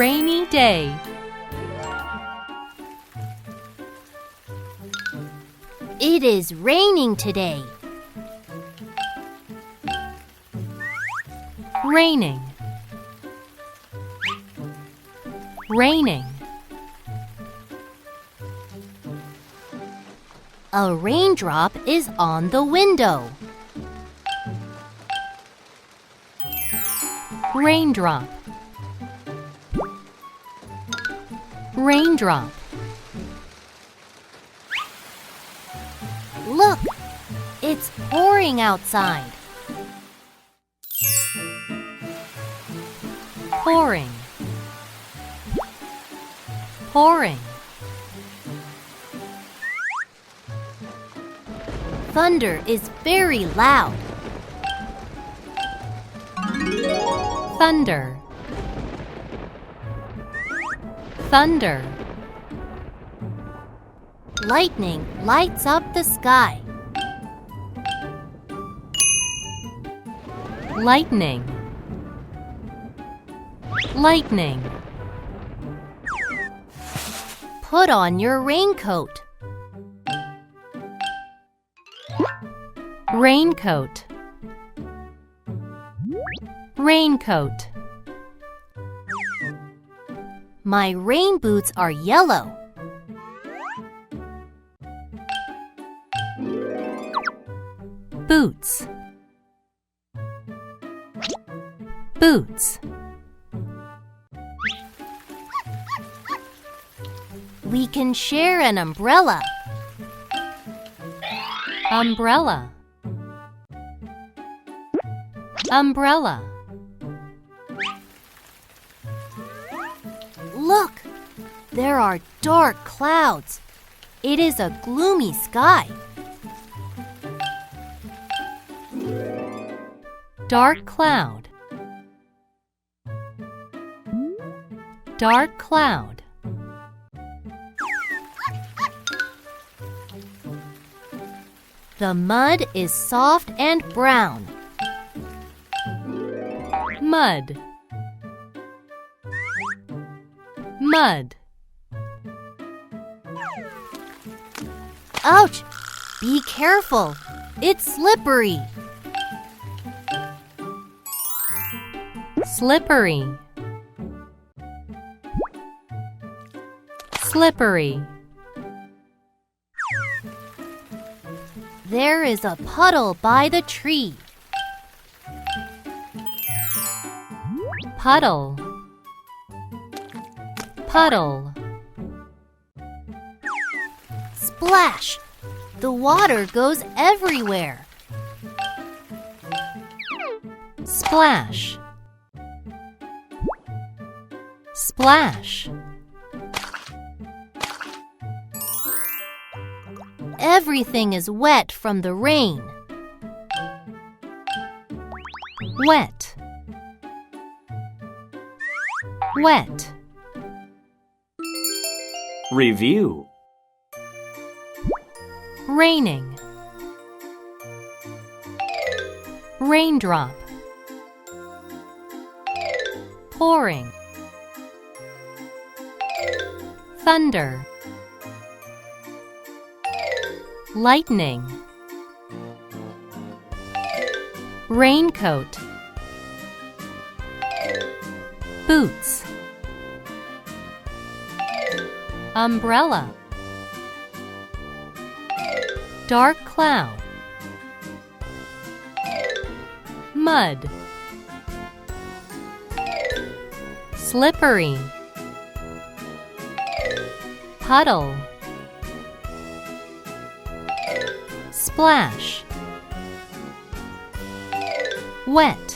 rainy day. It is raining today. Raining. Raining. A raindrop is on the window. Raindrop. Raindrop. Look, it's pouring outside. Pouring. Pouring. Thunder is very loud. Thunder. Thunder. Lightning lights up the sky. Lightning. Lightning. Put on your raincoat. Raincoat. Raincoat. My rain boots are yellow. Boots. Boots. We can share an umbrella. Umbrella. Umbrella. Look, there are dark clouds. It is a gloomy sky. Dark cloud. Dark cloud. The mud is soft and brown. Mud. Mud. Ouch! Be careful. It's slippery. Slippery. Slippery. There is a puddle by the tree. Puddle. Puddle. Splash! The water goes everywhere. Splash. Splash. Everything is wet from the rain. Wet. Wet. Review. Raining. Raindrop. Pouring. Thunder. Lightning. Raincoat. Boots. Umbrella. Dark cloud. Mud. Slippery. Puddle. Splash. Wet.